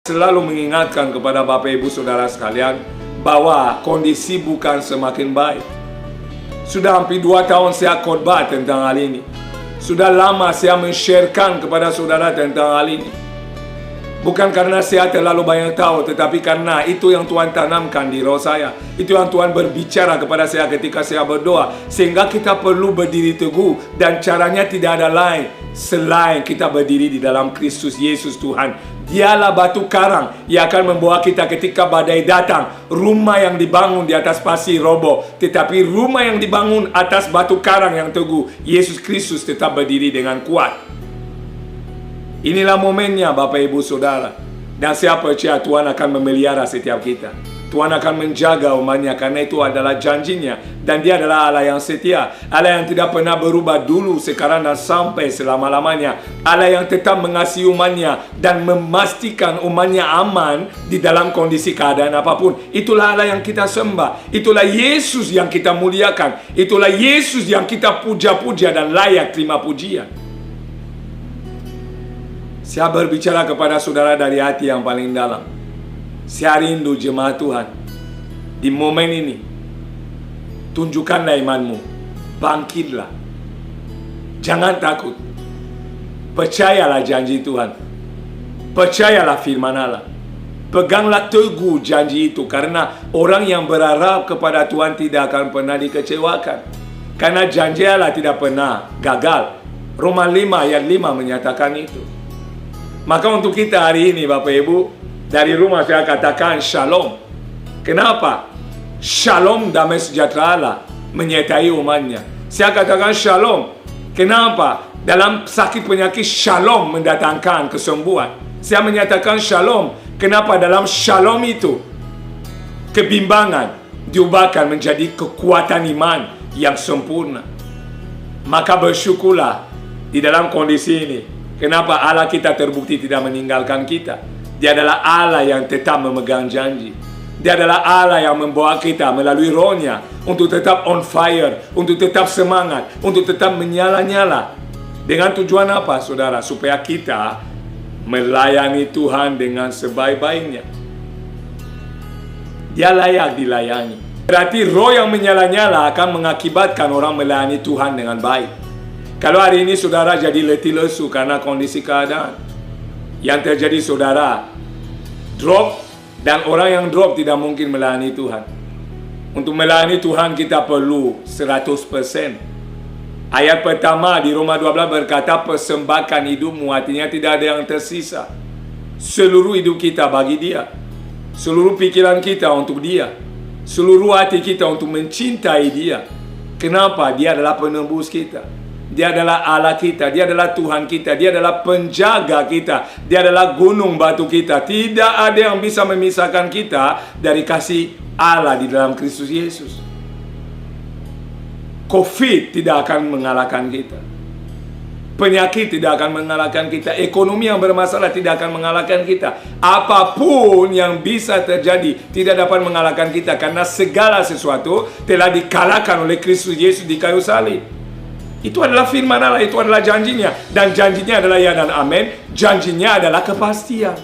Selalu mengingatkan kepada Bapak Ibu Saudara sekalian bahwa kondisi bukan semakin baik. Sudah hampir 2 tahun saya khotbah tentang hal ini. Sudah lama saya men-sharekan kepada saudara tentang hal ini. Bukan karena saya terlalu banyak tahu, tetapi karena itu yang Tuhan tanamkan di roh saya. Itu yang Tuhan berbicara kepada saya ketika saya berdoa. Sehingga kita perlu berdiri teguh. Dan caranya tidak ada lain selain kita berdiri di dalam Kristus Yesus Tuhan. Dialah batu karang yang akan membawa kita ketika badai datang. Rumah yang dibangun di atas pasir roboh, tetapi rumah yang dibangun atas batu karang yang teguh, Yesus Kristus tetap berdiri dengan kuat. Inilah momennya Bapak Ibu Saudara. Dan saya percaya Tuhan akan memelihara setiap kita. Tuhan akan menjaga umatnya karena itu adalah janjinya. Dan dia adalah Allah yang setia. Allah yang tidak pernah berubah dulu, sekarang dan sampai selama-lamanya. Allah yang tetap mengasihi umatnya dan memastikan umatnya aman di dalam kondisi keadaan apapun. Itulah Allah yang kita sembah. Itulah Yesus yang kita muliakan. Itulah Yesus yang kita puja-puja dan layak terima pujian. Saya berbicara kepada saudara dari hati yang paling dalam. Saya rindu jemaat Tuhan. Di momen ini, tunjukkanlah imanmu. Bangkitlah. Jangan takut. Percayalah janji Tuhan. Percayalah firman Allah. Peganglah teguh janji itu. Karena orang yang berharap kepada Tuhan tidak akan pernah dikecewakan. Karena janji Allah tidak pernah gagal. Roma 5 ayat 5 menyatakan itu. Maka untuk kita hari ini Bapak Ibu, dari rumah saya katakan shalom. Kenapa? Shalom, damai sejahtera Allah menyertai umatnya. Saya katakan shalom. Kenapa? Dalam sakit penyakit shalom mendatangkan kesembuhan. Saya menyatakan shalom. Kenapa? Dalam shalom itu kebimbangan diubahkan menjadi kekuatan iman yang sempurna. Maka bersyukurlah di dalam kondisi ini. Kenapa Allah kita terbukti tidak meninggalkan kita? Dia adalah Allah yang tetap memegang janji. Dia adalah Allah yang membawa kita melalui rohnya untuk tetap on fire, untuk tetap semangat, untuk tetap menyala-nyala. Dengan tujuan apa, saudara? Supaya kita melayani Tuhan dengan sebaik-baiknya. Dia layak dilayani. Berarti roh yang menyala-nyala akan mengakibatkan orang melayani Tuhan dengan baik. Kalau hari ini saudara jadi letih lesu karena kondisi keadaan, yang terjadi saudara drop, dan orang yang drop tidak mungkin melayani Tuhan. Untuk melayani Tuhan kita perlu 100%. Ayat pertama di Roma 12 berkata persembahkan hidupmu, artinya tidak ada yang tersisa. Seluruh hidup kita bagi Dia. Seluruh pikiran kita untuk Dia. Seluruh hati kita untuk mencintai Dia. Kenapa? Dia adalah penebus kita. Dia adalah Allah kita, Dia adalah Tuhan kita, Dia adalah penjaga kita, Dia adalah gunung batu kita. Tidak ada yang bisa memisahkan kita dari kasih Allah di dalam Kristus Yesus. COVID tidak akan mengalahkan kita. Penyakit tidak akan mengalahkan kita. Ekonomi yang bermasalah tidak akan mengalahkan kita. Apapun yang bisa terjadi tidak dapat mengalahkan kita. Karena segala sesuatu telah dikalahkan oleh Kristus Yesus di kayu salib. Itu adalah firman Allah, itu adalah janjinya. Dan janjinya adalah ya dan amin. Janjinya adalah kepastian.